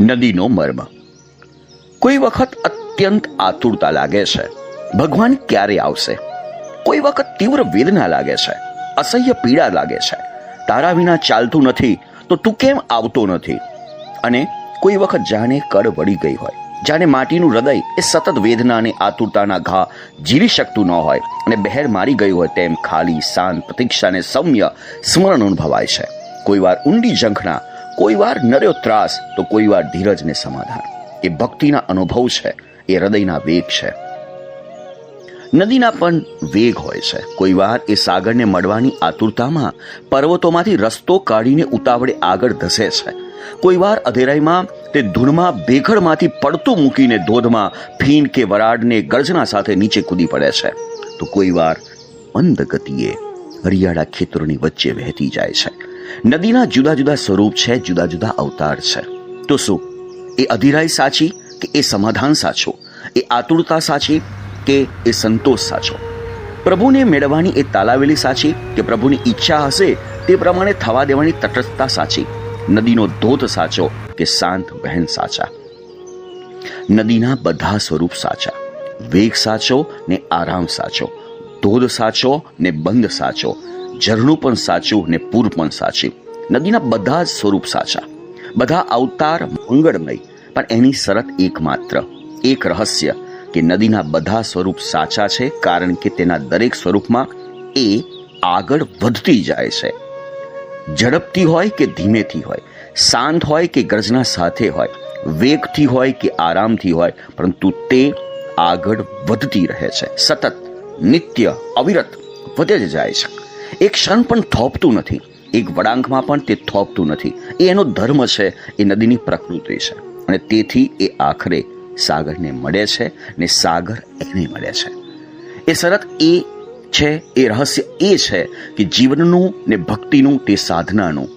નદીનો મર્મ. કોઈ વખત અત્યંત આતુરતા લાગે છે, ભગવાન ક્યારે આવશે? કોઈ વખત તીવ્ર વેદના લાગે છે, અસહ્ય પીડા લાગે છે, તારા વિના ચાલતું નથી તો તું કેમ આવતો નથી? અને કોઈ વખત જાણે કળ વળી ગઈ હોય, જાણે માટીનું હૃદય એ સતત વેદના અને આતુરતાના ઘા ઝીલી શકતું ન હોય અને બહેર મારી ગયું હોય તેમ ખાલી શાંત પ્રતીક્ષા અને સૌમ્ય સ્મરણ અનુભવાય છે. કોઈ વાર ઊંડી ઝંખના, કોઈ વાર નર્યો ત્રાસ, તો કોઈ વાર ધીરજ ને સમાધાન. એ ભક્તિના અનુભવ છે, એ હૃદયના વેગ છે. નદીના પણ વેગ હોય છે. કોઈ વાર એ સાગરને મળવાની આતુરતામાં પર્વતોમાંથી રસ્તો કાઢીને ઉતાવળે આગળ ધસે છે. કોઈ વાર અધેરાઈમાં તે ધૂળમાં ભેખડમાંથી પડતું મૂકીને ધોધમાં ફીણ કે વરાળને ગર્જના સાથે નીચે કૂદી પડે છે. તો કોઈ વાર મંદ ગતિએ હરિયાળા ખેતરોની વચ્ચે વહેતી જાય છે. નદીના જુદા જુદા સ્વરૂપ છે, જુદા જુદા અવતાર છે. તો શું એ અધીરાઈ સાચી કે એ સમાધાન સાચું? એ આતુરતા સાચી કે એ સંતોષ સાચો? પ્રભુને મેળવવાની એ તાલાવેલી સાચી કે પ્રભુની ઈચ્છા હશે તે પ્રમાણે થવા દેવાની તટસ્થતા સાચી? નદીનો ધોધ સાચો કે શાંત વહેણ સાચા? નદીના બધા સ્વરૂપ સાચા. વેગ સાચો ને આરામ સાચો, ધોધ સાચો ને બંધ સાચો, ઝરણું પણ સાચું ને પૂર પણ સાચી. નદીના બધા જ સ્વરૂપ સાચા, બધા અવતાર મંગળમય. પણ એની શરત એકમાત્ર, એક રહસ્ય કે નદીના બધા સ્વરૂપ સાચા છે કારણ કે તેના દરેક સ્વરૂપમાં એ આગળ વધતી જાય છે. ઝડપથી હોય કે ધીમેથી હોય, શાંત હોય કે ગર્જના સાથે હોય, વેગથી હોય કે આરામથી હોય, પરંતુ તે આગળ વધતી રહે છે. સતત, નિત્ય, અવિરત વધે જ જાય છે. એક ક્ષણ પણ થોપતું નથી, એક વળાંકમાં પણ તે થોપતું નથી. એ એનો ધર્મ છે, એ નદીની પ્રકૃતિ છે. અને તેથી એ આખરે સાગરને મળે છે ને સાગર એને મળે છે. એ શરત એ છે, એ રહસ્ય એ છે કે જીવનનું ને ભક્તિનું, તે સાધનાનું,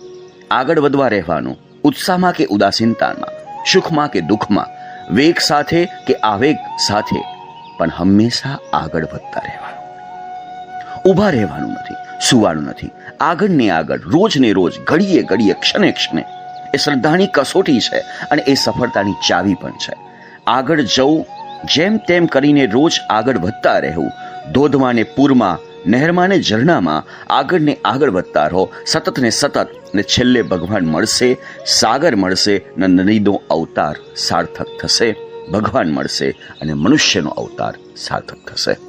આગળ વધવા રહેવાનું, ઉત્સાહમાં કે ઉદાસીનતામાં, સુખમાં કે દુઃખમાં, વેગ સાથે કે આવેગ સાથે, પણ હંમેશા આગળ વધતા રહેવાનું. ઊભા રહેવાનું નથી, સુવાનું નથી, આગળ ને આગળ, રોજ ને રોજ, ઘડીએ ઘડીએ, ક્ષણે ક્ષણે. એ શ્રદ્ધાની કસોટી છે અને એ સફળતાની ચાવી પણ છે. આગળ જવું, જેમ તેમ કરીને રોજ આગળ વધતા રહેવું. ધોધમાં ને પૂરમાં, નહેરમાં ને ઝરણામાં આગળ ને આગળ વધતા રહો, સતત ને સતત. ને છેલ્લે ભગવાન મળશે, સાગર મળશે ને નદીનો અવતાર સાર્થક થશે. ભગવાન મળશે અને મનુષ્યનો અવતાર સાર્થક થશે.